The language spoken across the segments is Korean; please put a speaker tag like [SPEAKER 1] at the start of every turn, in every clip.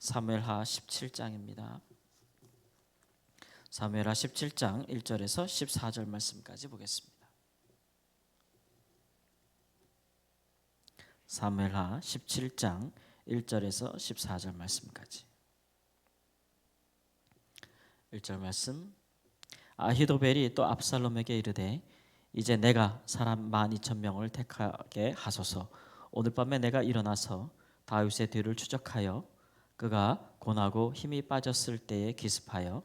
[SPEAKER 1] 사무엘하 17장입니다. 사무엘하 17장 1절에서 14절 말씀까지 보겠습니다. 사무엘하 17장 1절에서 14절 말씀까지. 1절 말씀. 아히도벨이 또 압살롬에게 이르되 이제 내가 사람 12,000명을 택하게 하소서. 오늘 밤에 내가 일어나서 다윗의 뒤를 추적하여 그가 곤하고 힘이 빠졌을 때에 기습하여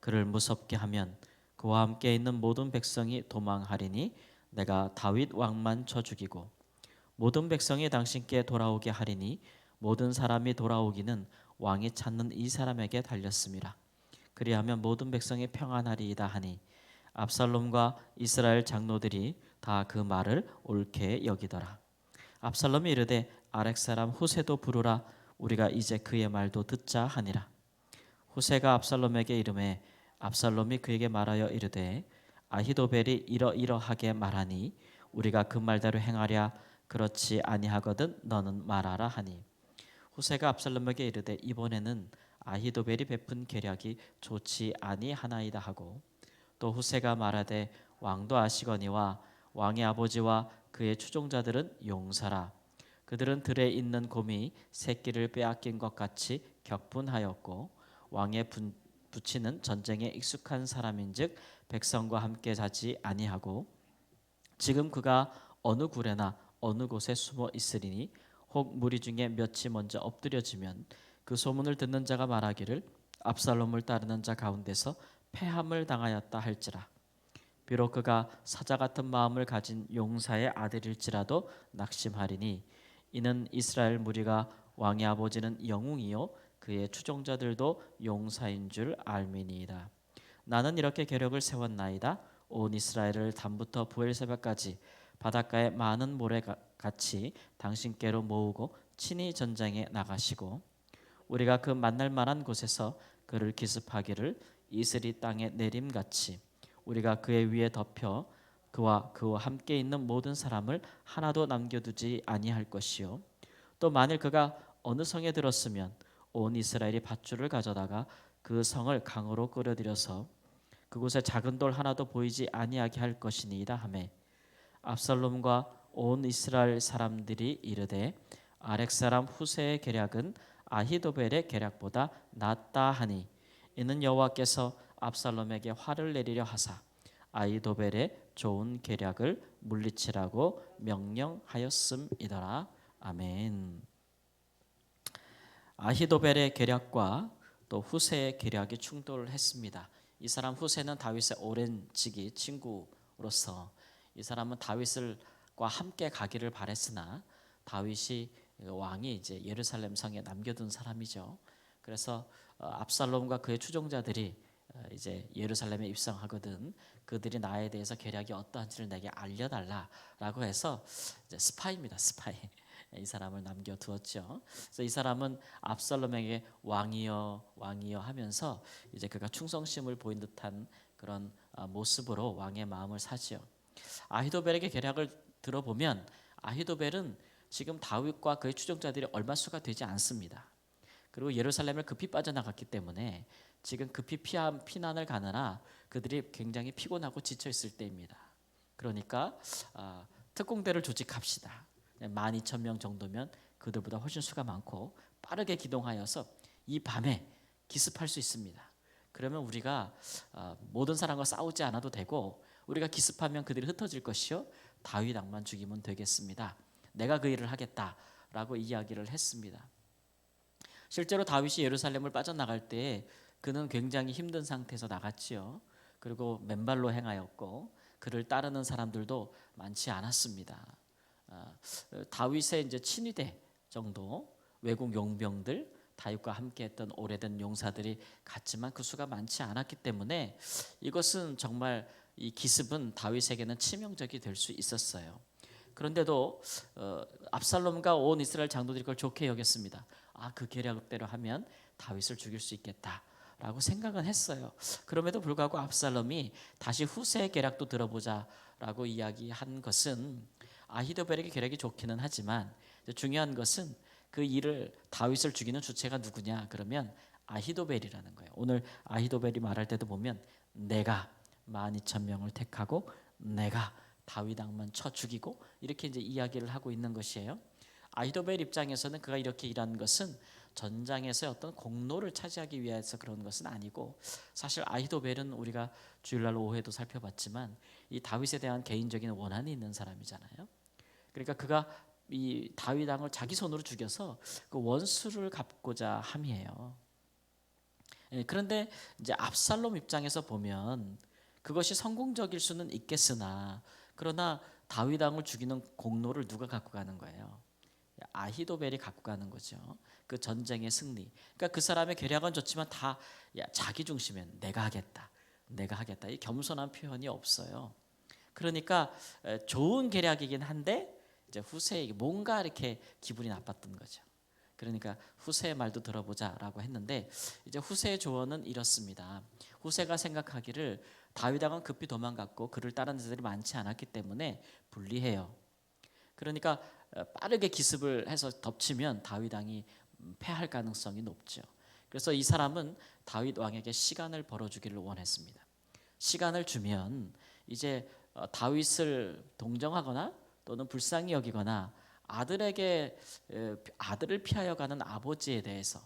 [SPEAKER 1] 그를 무섭게 하면 그와 함께 있는 모든 백성이 도망하리니 내가 다윗 왕만 쳐 죽이고 모든 백성이 당신께 돌아오게 하리니 모든 사람이 돌아오기는 왕이 찾는 이 사람에게 달렸음이라. 그리하면 모든 백성이 평안하리이다 하니 압살롬과 이스라엘 장로들이 다 그 말을 옳게 여기더라. 압살롬이 이르되 아렉 사람 후세도 부르라. 우리가 이제 그의 말도 듣자 하니라. 후세가 압살롬에게 이르매 압살롬이 그에게 말하여 이르되 아히도벨이 이러이러하게 말하니 우리가 그 말대로 행하랴. 그렇지 아니하거든 너는 말하라 하니 후세가 압살롬에게 이르되 이번에는 아히도벨이 베푼 계략이 좋지 아니하나이다 하고 또 후세가 말하되 왕도 아시거니와 왕의 아버지와 그의 추종자들은 용사라. 그들은 들에 있는 곰이 새끼를 빼앗긴 것 같이 격분하였고 왕의 부치는 전쟁에 익숙한 사람인즉 백성과 함께 자지 아니하고 지금 그가 어느 굴에나 어느 곳에 숨어 있으리니 혹 무리 중에 몇이 먼저 엎드려지면 그 소문을 듣는 자가 말하기를 압살롬을 따르는 자 가운데서 패함을 당하였다 할지라. 비록 그가 사자 같은 마음을 가진 용사의 아들일지라도 낙심하리니 이는 이스라엘 무리가 왕의 아버지는 영웅이요 그의 추종자들도 용사인 줄 알미니이다. 나는 이렇게 계략을 세웠나이다. 온 이스라엘을 담부터 부엘세바까지 바닷가에 많은 모래같이 당신께로 모으고 친히 전장에 나가시고 우리가 그 만날 만한 곳에서 그를 기습하기를 이슬이 땅에 내림같이 우리가 그의 위에 덮여 그와 함께 있는 모든 사람을 하나도 남겨두지 아니할 것이요 또 만일 그가 어느 성에 들었으면 온 이스라엘이 밧줄을 가져다가 그 성을 강으로 끌어들여서 그곳에 작은 돌 하나도 보이지 아니하게 할 것이니이다 하매 압살롬과 온 이스라엘 사람들이 이르되 아렉 사람 후세의 계략은 아히도벨의 계략보다 낫다 하니 이는 여호와께서 압살롬에게 화를 내리려 하사 아히도벨의 좋은 계략을 물리치라고 명령하였음이더라. 아멘. 아히도벨의 계략과 또 후세의 계략이 충돌했습니다. 이 사람 후세는 다윗의 오랜 지기 친구로서 이 사람은 다윗과 함께 가기를 바랬으나 다윗이 왕이 이제 예루살렘 성에 남겨둔 사람이죠. 그래서 압살롬과 그의 추종자들이 이제 예루살렘에 입성하거든 그들이 나에 대해서 계략이 어떠한지를 내게 알려달라라고 해서 이제 스파이입니다. 스파이. 이 사람을 남겨두었죠. 그래서 이 사람은 압살롬에게 왕이여 왕이여 하면서 이제 그가 충성심을 보인 듯한 그런 모습으로 왕의 마음을 사지요. 아히도벨에게 계략을 들어보면 아히도벨은 지금 다윗과 그의 추종자들이 얼마 수가 되지 않습니다. 그리고 예루살렘을 급히 빠져나갔기 때문에 지금 급히 피난을 가느라 그들이 굉장히 피곤하고 지쳐 있을 때입니다. 그러니까 특공대를 조직합시다. 12,000명 정도면 그들보다 훨씬 수가 많고 빠르게 기동하여서 이 밤에 기습할 수 있습니다. 그러면 우리가 모든 사람과 싸우지 않아도 되고 우리가 기습하면 그들이 흩어질 것이요 다윗 왕만 죽이면 되겠습니다. 내가 그 일을 하겠다라고 이야기를 했습니다. 실제로 다윗이 예루살렘을 빠져나갈 때 그는 굉장히 힘든 상태에서 나갔지요. 그리고 맨발로 행하였고 그를 따르는 사람들도 많지 않았습니다. 다윗의 이제 친위대 정도 외국 용병들 다윗과 함께했던 오래된 용사들이 갔지만 그 수가 많지 않았기 때문에 이것은 정말 이 기습은 다윗에게는 치명적이 될 수 있었어요. 그런데도 압살롬과 온 이스라엘 장로들이 그걸 좋게 여겼습니다. 그 계략대로 하면 다윗을 죽일 수 있겠다라고 생각은 했어요. 그럼에도 불구하고 압살롬이 다시 후세의 계략도 들어보자라고 이야기한 것은 아히도벨에게 계략이 좋기는 하지만 중요한 것은 그 일을 다윗을 죽이는 주체가 누구냐? 그러면 아히도벨이라는 거예요. 오늘 아히도벨이 말할 때도 보면 내가 12,000명을 택하고 내가 다윗 왕만 쳐 죽이고 이렇게 이제 이야기를 하고 있는 것이에요. 아히도벨 입장에서는 그가 이렇게 일한 것은 전장에서 어떤 공로를 차지하기 위해서 그런 것은 아니고, 사실 아히도벨은 우리가 주일날 오후에도 살펴봤지만 이 다윗에 대한 개인적인 원한이 있는 사람이잖아요. 그러니까 그가 이 다윗 왕을 자기 손으로 죽여서 그 원수를 갚고자 함이에요. 그런데 이제 압살롬 입장에서 보면 그것이 성공적일 수는 있겠으나, 그러나 다윗 왕을 죽이는 공로를 누가 갖고 가는 거예요? 아히도벨이 갖고 가는 거죠. 그 전쟁의 승리. 그러니까 그 사람의 계략은 좋지만 다 자기 중심에 내가 하겠다, 내가 하겠다. 이 겸손한 표현이 없어요. 그러니까 좋은 계략이긴 한데 이제 후세에게 뭔가 이렇게 기분이 나빴던 거죠. 그러니까 후세의 말도 들어보자라고 했는데, 이제 후세의 조언은 이렇습니다. 후세가 생각하기를 다윗 왕은 급히 도망갔고 그를 따르는 자들이 많지 않았기 때문에 불리해요. 그러니까 빠르게 기습을 해서 덮치면 다윗 왕이 패할 가능성이 높죠. 그래서 이 사람은 다윗 왕에게 시간을 벌어주기를 원했습니다. 시간을 주면 이제 다윗을 동정하거나 또는 불쌍히 여기거나 아들에게 아들을 피하여 가는 아버지에 대해서,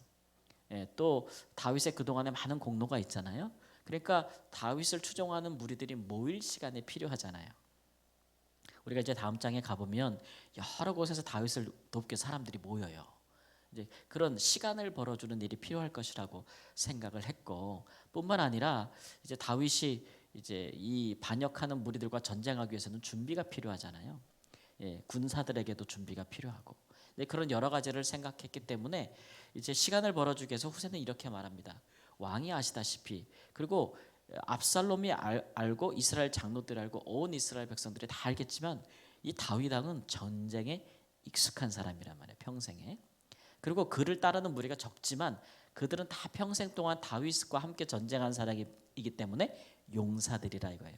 [SPEAKER 1] 또 다윗의 그동안에 많은 공로가 있잖아요. 그러니까 다윗을 추종하는 무리들이 모일 시간이 필요하잖아요. 우리가 이제 다음 장에 가보면 여러 곳에서 다윗을 돕게 사람들이 모여요. 이제 그런 시간을 벌어주는 일이 필요할 것이라고 생각을 했고, 뿐만 아니라 이제 다윗이 이제 이 반역하는 무리들과 전쟁하기 위해서는 준비가 필요하잖아요. 군사들에게도 준비가 필요하고, 그런 여러 가지를 생각했기 때문에 이제 시간을 벌어주기 위해서 후세는 이렇게 말합니다. 왕이 아시다시피, 그리고 압살롬이 알고 이스라엘 장로들이 알고 온 이스라엘 백성들이 다 알겠지만 이 다윗 왕은 전쟁에 익숙한 사람이란 말이에요. 평생에. 그리고 그를 따르는 무리가 적지만 그들은 다 평생 동안 다윗과 함께 전쟁한 사람이기 때문에 용사들이라 이거예요.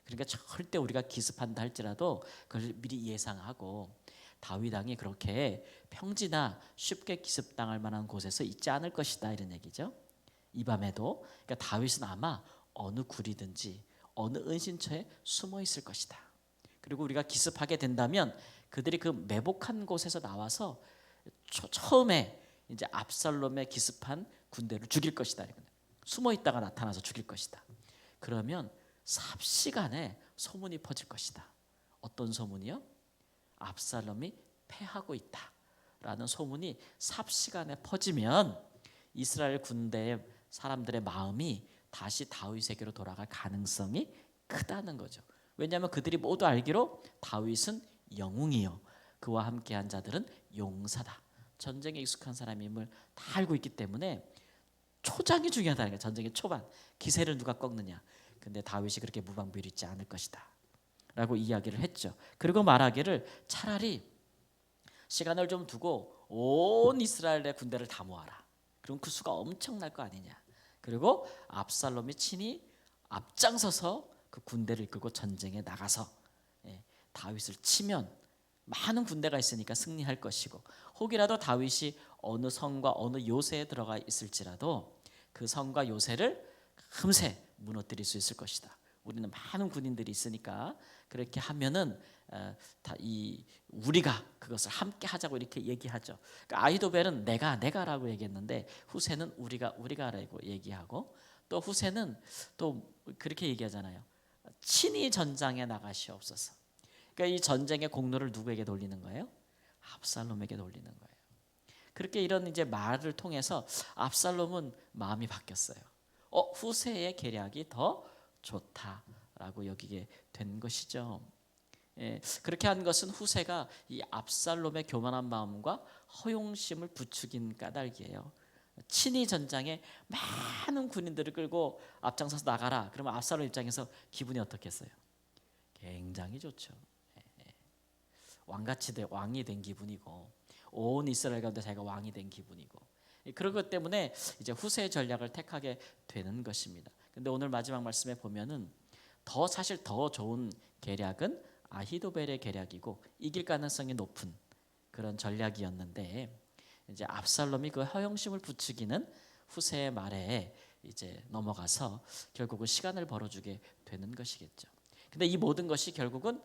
[SPEAKER 1] 그러니까 절대 우리가 기습한다 할지라도 그걸 미리 예상하고 다윗 왕이 그렇게 평지나 쉽게 기습당할 만한 곳에서 있지 않을 것이다, 이런 얘기죠. 이 밤에도 그러니까 다윗은 아마 어느 굴이든지 어느 은신처에 숨어 있을 것이다. 그리고 우리가 기습하게 된다면 그들이 그 매복한 곳에서 나와서 처음에 이제 압살롬의 기습한 군대를 죽일 것이다. 숨어 있다가 나타나서 죽일 것이다. 그러면 삽시간에 소문이 퍼질 것이다. 어떤 소문이요? 압살롬이 패하고 있다라는 소문이 삽시간에 퍼지면 이스라엘 군대의 사람들의 마음이 다시 다윗에게로 돌아갈 가능성이 크다는 거죠. 왜냐하면 그들이 모두 알기로 다윗은 영웅이요, 그와 함께한 자들은 용사다, 전쟁에 익숙한 사람임을 다 알고 있기 때문에 초장이 중요하다는 거예요. 전쟁의 초반 기세를 누가 꺾느냐. 근데 다윗이 그렇게 무방비롭지 않을 것이다 라고 이야기를 했죠. 그리고 말하기를 차라리 시간을 좀 두고 온 이스라엘의 군대를 다 모아라. 그럼 그 수가 엄청날 거 아니냐. 그리고 압살롬이 친히 앞장서서 그 군대를 이끌고 전쟁에 나가서 다윗을 치면 많은 군대가 있으니까 승리할 것이고, 혹이라도 다윗이 어느 성과 어느 요새에 들어가 있을지라도 그 성과 요새를 금세 무너뜨릴 수 있을 것이다. 우리는 많은 군인들이 있으니까 그렇게 하면은 우리가 그것을 함께 하자고 이렇게 얘기하죠. 그러니까 아히도벨은 내가라고 얘기했는데 후세는 우리가라고 얘기하고, 또 후세는 또 그렇게 얘기하잖아요. 친히 전장에 나가시옵소서. 그러니까 이 전쟁의 공로를 누구에게 돌리는 거예요? 압살롬에게 돌리는 거예요. 그렇게 이런 이제 말을 통해서 압살롬은 마음이 바뀌었어요. 후세의 계략이 더 좋다라고 여기게 된 것이죠. 그렇게 한 것은 후세가 이 압살롬의 교만한 마음과 허용심을 부추긴 까닭이에요. 친히 전장에 많은 군인들을 끌고 앞장서서 나가라. 그러면 압살롬 입장에서 기분이 어떻겠어요? 굉장히 좋죠. 왕같이 왕이 된 기분이고 온 이스라엘 가운데 자기가 왕이 된 기분이고, 그런 것 때문에 이제 후세의 전략을 택하게 되는 것입니다. 근데 오늘 마지막 말씀에 보면은 사실 더 좋은 계략은 아히도벨의 계략이고 이길 가능성이 높은 그런 전략이었는데, 이제 압살롬이 그 허영심을 부추기는 후세의 말에 이제 넘어가서 결국은 시간을 벌어주게 되는 것이겠죠. 근데 이 모든 것이 결국은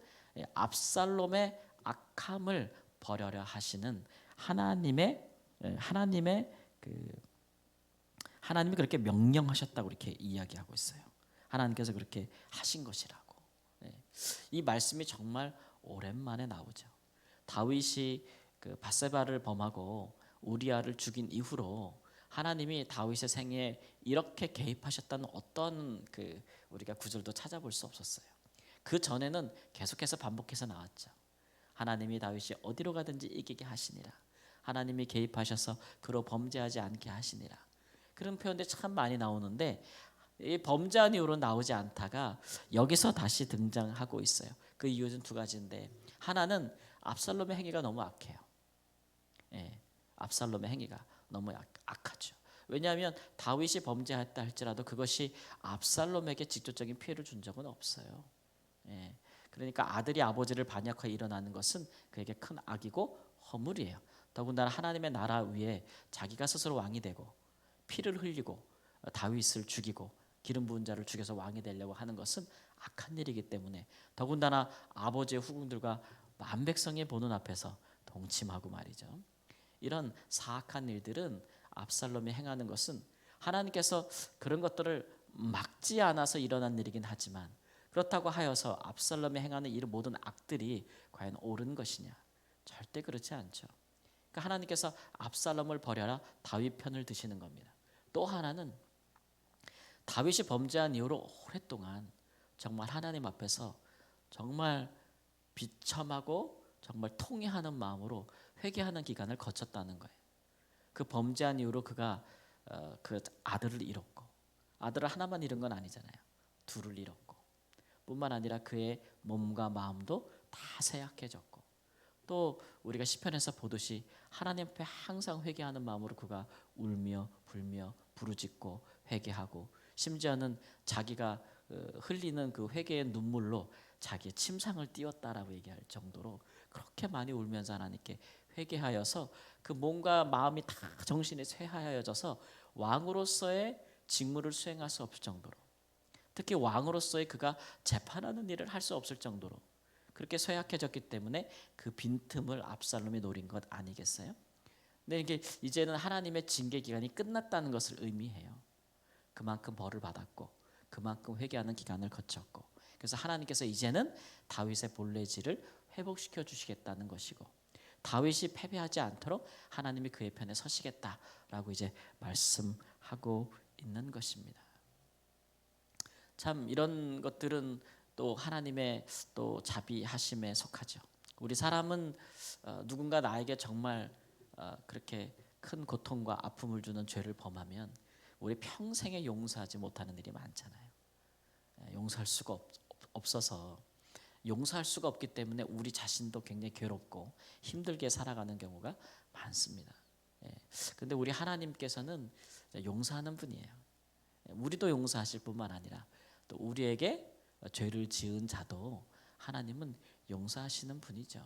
[SPEAKER 1] 압살롬의 악함을 버려려 하시는 하나님의 그 하나님이 그렇게 명령하셨다고 이렇게 이야기하고 있어요. 하나님께서 그렇게 하신 것이라고. 이 말씀이 정말 오랜만에 나오죠. 다윗이 그 밧세바를 범하고 우리아를 죽인 이후로 하나님이 다윗의 생애에 이렇게 개입하셨다는 어떤 그 우리가 구절도 찾아볼 수 없었어요. 그 전에는 계속해서 반복해서 나왔죠. 하나님이 다윗이 어디로 가든지 이기게 하시니라. 하나님이 개입하셔서 그로 범죄하지 않게 하시니라. 그런 표현들이 참 많이 나오는데 이 범죄한 이후로 나오지 않다가 여기서 다시 등장하고 있어요. 그 이유는 두 가지인데 하나는 압살롬의 행위가 너무 악해요. 압살롬의 행위가 너무 악하죠. 왜냐하면 다윗이 범죄했다 할지라도 그것이 압살롬에게 직접적인 피해를 준 적은 없어요. 그러니까 아들이 아버지를 반역하여 일어나는 것은 그에게 큰 악이고 허물이에요. 더군다나 하나님의 나라 위에 자기가 스스로 왕이 되고 피를 흘리고 다윗을 죽이고 기름 부은 자를 죽여서 왕이 되려고 하는 것은 악한 일이기 때문에 더군다나 아버지의 후궁들과 만백성의 보는 앞에서 동침하고 말이죠. 이런 사악한 일들은 압살롬이 행하는 것은 하나님께서 그런 것들을 막지 않아서 일어난 일이긴 하지만 그렇다고 하여서 압살롬이 행하는 이 모든 악들이 과연 옳은 것이냐? 절대 그렇지 않죠. 그러니까 하나님께서 압살롬을 버려라 다윗 편을 드시는 겁니다. 또 하나는 다윗이 범죄한 이후로 오랫동안 정말 하나님 앞에서 정말 비참하고 정말 통회하는 마음으로 회개하는 기간을 거쳤다는 거예요. 그 범죄한 이후로 그가 그 아들을 잃었고 아들을 하나만 잃은 건 아니잖아요. 둘을 잃었고 뿐만 아니라 그의 몸과 마음도 다 쇠약해졌고 또 우리가 시편에서 보듯이 하나님 앞에 항상 회개하는 마음으로 그가 울며 불며 부르짖고 회개하고 심지어는 자기가 흘리는 그 회개의 눈물로 자기의 침상을 띄웠다라고 얘기할 정도로 그렇게 많이 울면서 하나님께 회개하여서 그 몸과 마음이 다 정신이 쇠하여져서 왕으로서의 직무를 수행할 수 없을 정도로 특히 왕으로서의 그가 재판하는 일을 할 수 없을 정도로 그렇게 쇠약해졌기 때문에 그 빈틈을 압살롬이 노린 것 아니겠어요? 근데 이게 이제는 하나님의 징계 기간이 끝났다는 것을 의미해요. 그만큼 벌을 받았고 그만큼 회개하는 기간을 거쳤고 그래서 하나님께서 이제는 다윗의 본래질을 회복시켜 주시겠다는 것이고 다윗이 패배하지 않도록 하나님이 그의 편에 서시겠다라고 이제 말씀하고 있는 것입니다. 참 이런 것들은 또 하나님의 또 자비하심에 속하죠. 우리 사람은 누군가 나에게 정말 그렇게 큰 고통과 아픔을 주는 죄를 범하면 우리 평생에 용서하지 못하는 일이 많잖아요. 용서할 수가 없어서 용서할 수가 없기 때문에 우리 자신도 굉장히 괴롭고 힘들게 살아가는 경우가 많습니다. 근데 우리 하나님께서는 용서하는 분이에요. 우리도 용서하실 뿐만 아니라 또 우리에게 죄를 지은 자도 하나님은 용서하시는 분이죠.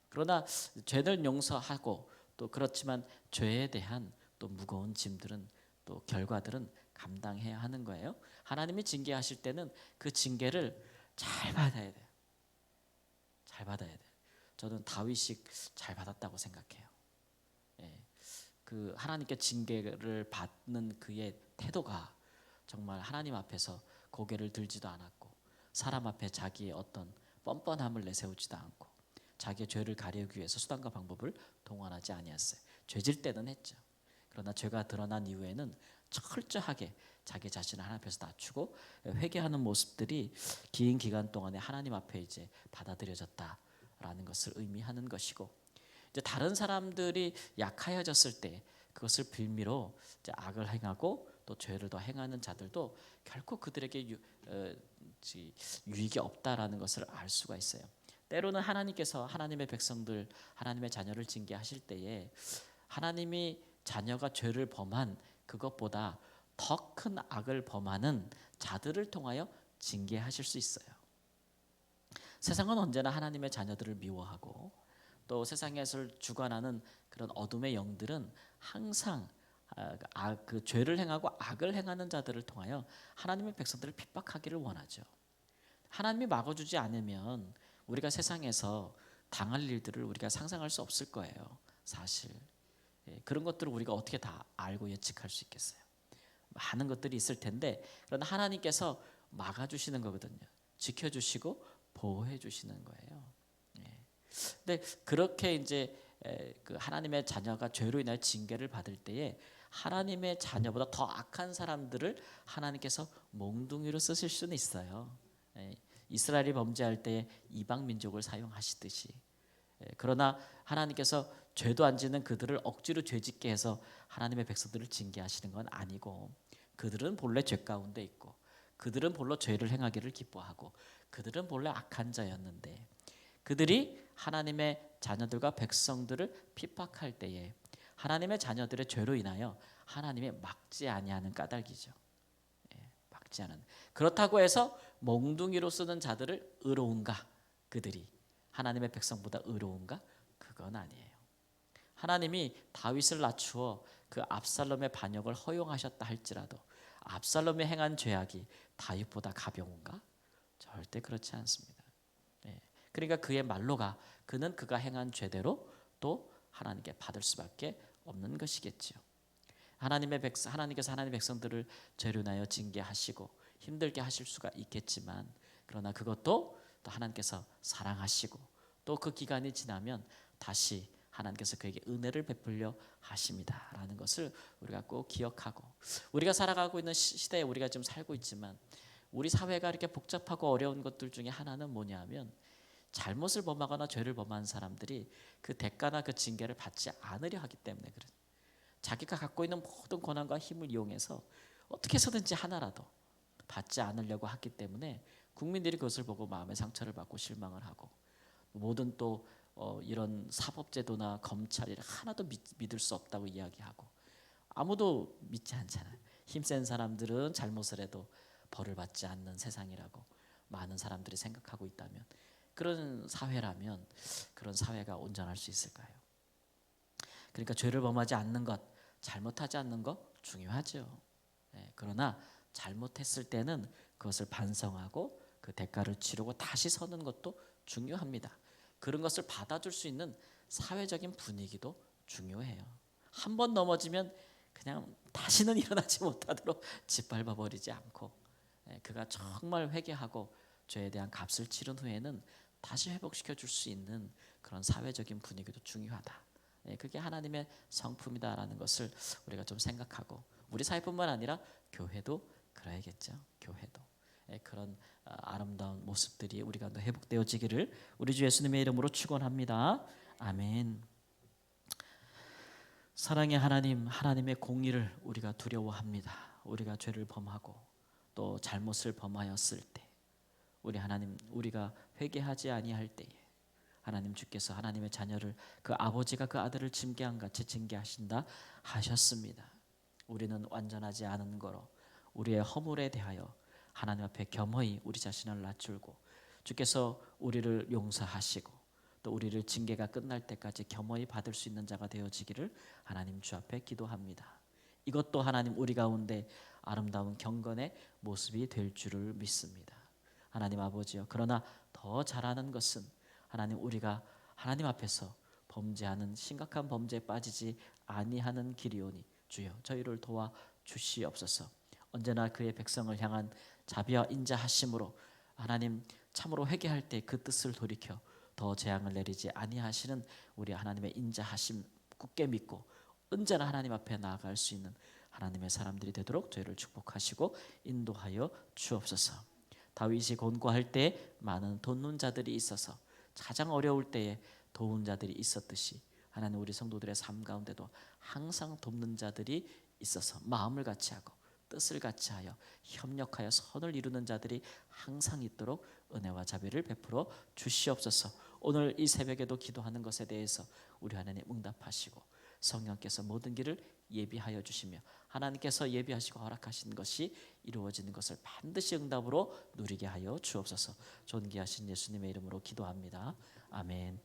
[SPEAKER 1] 그러나 죄를 용서하고 또 그렇지만 죄에 대한 또 무거운 짐들은 또 결과들은 감당해야 하는 거예요. 하나님이 징계하실 때는 그 징계를 잘 받아야 돼요. 잘 받아야 돼요. 저는 다윗이 잘 받았다고 생각해요. 그 하나님께 징계를 받는 그의 태도가 정말 하나님 앞에서 고개를 들지도 않았고 사람 앞에 자기의 어떤 뻔뻔함을 내세우지도 않고 자기의 죄를 가리기 위해서 수단과 방법을 동원하지 아니었어요. 죄질 때는 했죠. 그러나 죄가 드러난 이후에는 철저하게 자기 자신을 하나님 앞에서 낮추고 회개하는 모습들이 긴 기간 동안에 하나님 앞에 이제 받아들여졌다라는 것을 의미하는 것이고 이제 다른 사람들이 약하여졌을 때 그것을 빌미로 이제 악을 행하고 또 죄를 더 행하는 자들도 결코 그들에게 유익이 없다라는 것을 알 수가 있어요. 때로는 하나님께서 하나님의 백성들, 하나님의 자녀를 징계하실 때에 하나님이 자녀가 죄를 범한 그것보다 더 큰 악을 범하는 자들을 통하여 징계하실 수 있어요. 세상은 언제나 하나님의 자녀들을 미워하고 또 세상에서 주관하는 그런 어둠의 영들은 항상 그 죄를 행하고 악을 행하는 자들을 통하여 하나님의 백성들을 핍박하기를 원하죠. 하나님이 막아주지 않으면 우리가 세상에서 당할 일들을 우리가 상상할 수 없을 거예요. 사실 그런 것들을 우리가 어떻게 다 알고 예측할 수 있겠어요. 많은 것들이 있을 텐데 그러나 하나님께서 막아주시는 거거든요. 지켜주시고 보호해주시는 거예요. 근데 그렇게 이제 그 하나님의 자녀가 죄로 인하여 징계를 받을 때에 하나님의 자녀보다 더 악한 사람들을 하나님께서 몽둥이로 쓰실 수는 있어요. 이스라엘이 범죄할 때 이방 민족을 사용하시듯이. 그러나 하나님께서 죄도 안 짓는 그들을 억지로 죄짓게 해서 하나님의 백성들을 징계하시는 건 아니고, 그들은 본래 죄 가운데 있고 그들은 본래 죄를 행하기를 기뻐하고 그들은 본래 악한 자였는데 그들이 하나님의 자녀들과 백성들을 핍박할 때에 하나님의 자녀들의 죄로 인하여 하나님이 막지 아니하는 까닭이죠. 막지 않은. 그렇다고 해서 몽둥이로 쓰는 자들을 의로운가? 그들이 하나님의 백성보다 의로운가? 그건 아니에요. 하나님이 다윗을 낮추어 그 압살롬의 반역을 허용하셨다 할지라도 압살롬이 행한 죄악이 다윗보다 가벼운가? 절대 그렇지 않습니다. 그러니까 그의 말로가 그는 그가 행한 죄대로 또 하나님께 받을 수밖에 없는 것이겠지요. 하나님께서 하나님의 백성들을 죄로 인하여 징계하시고 힘들게 하실 수가 있겠지만, 그러나 그것도 또 하나님께서 사랑하시고 또 그 기간이 지나면 다시 하나님께서 그에게 은혜를 베풀려 하십니다라는 것을 우리가 꼭 기억하고, 우리가 살아가고 있는 시대에 우리가 지금 살고 있지만 우리 사회가 이렇게 복잡하고 어려운 것들 중에 하나는 뭐냐면, 잘못을 범하거나 죄를 범한 사람들이 그 대가나 그 징계를 받지 않으려 하기 때문에 그래요. 자기가 갖고 있는 모든 권한과 힘을 이용해서 어떻게 해서든지 하나라도 받지 않으려고 하기 때문에 국민들이 그것을 보고 마음의 상처를 받고 실망을 하고, 모든 또 이런 사법제도나 검찰이 하나도 믿을 수 없다고 이야기하고, 아무도 믿지 않잖아요. 힘센 사람들은 잘못을 해도 벌을 받지 않는 세상이라고 많은 사람들이 생각하고 있다면, 그런 사회라면 그런 사회가 온전할 수 있을까요? 그러니까 죄를 범하지 않는 것, 잘못하지 않는 것 중요하죠. 그러나 잘못했을 때는 그것을 반성하고 그 대가를 치르고 다시 서는 것도 중요합니다. 그런 것을 받아줄 수 있는 사회적인 분위기도 중요해요. 한 번 넘어지면 그냥 다시는 일어나지 못하도록 짓밟아 버리지 않고, 그가 정말 회개하고 죄에 대한 값을 치른 후에는 다시 회복시켜 줄 수 있는 그런 사회적인 분위기도 중요하다. 그게 하나님의 성품이다라는 것을 우리가 좀 생각하고, 우리 사회뿐만 아니라 교회도 그래야겠죠. 교회도 그런 아름다운 모습들이 우리 가운데 회복되어지기를 우리 주 예수님의 이름으로 축원합니다. 아멘. 사랑의 하나님, 하나님의 공의를 우리가 두려워합니다. 우리가 죄를 범하고 또 잘못을 범하였을 때, 우리 하나님, 우리가 회개하지 아니할 때에 하나님 주께서 하나님의 자녀를 그 아버지가 그 아들을 징계한 같이 징계하신다 하셨습니다. 우리는 완전하지 않은 거로 우리의 허물에 대하여 하나님 앞에 겸허히 우리 자신을 낮추고, 주께서 우리를 용서하시고 또 우리를 징계가 끝날 때까지 겸허히 받을 수 있는 자가 되어지기를 하나님 주 앞에 기도합니다. 이것도 하나님 우리 가운데 아름다운 경건의 모습이 될 줄을 믿습니다. 하나님 아버지여, 그러나 더 잘하는 것은 하나님, 우리가 하나님 앞에서 범죄하는 심각한 범죄에 빠지지 아니하는 길이오니 주여 저희를 도와 주시옵소서. 언제나 그의 백성을 향한 자비와 인자하심으로 하나님 참으로 회개할 때 그 뜻을 돌이켜 더 재앙을 내리지 아니하시는 우리 하나님의 인자하심 굳게 믿고 언제나 하나님 앞에 나아갈 수 있는 하나님의 사람들이 되도록 저희를 축복하시고 인도하여 주옵소서. 다윗이 곤고할 때 많은 돕는 자들이 있어서 가장 어려울 때에 도운 자들이 있었듯이 하나님 우리 성도들의 삶 가운데도 항상 돕는 자들이 있어서 마음을 같이하고 뜻을 같이하여 협력하여 선을 이루는 자들이 항상 있도록 은혜와 자비를 베풀어 주시옵소서. 오늘 이 새벽에도 기도하는 것에 대해서 우리 하나님 응답하시고 성령께서 모든 길을 예비하여 주시며 하나님께서 예비하시고 허락하신 것이 이루어지는 것을 반드시 응답으로 누리게 하여 주옵소서. 존귀하신 예수님의 이름으로 기도합니다. 아멘.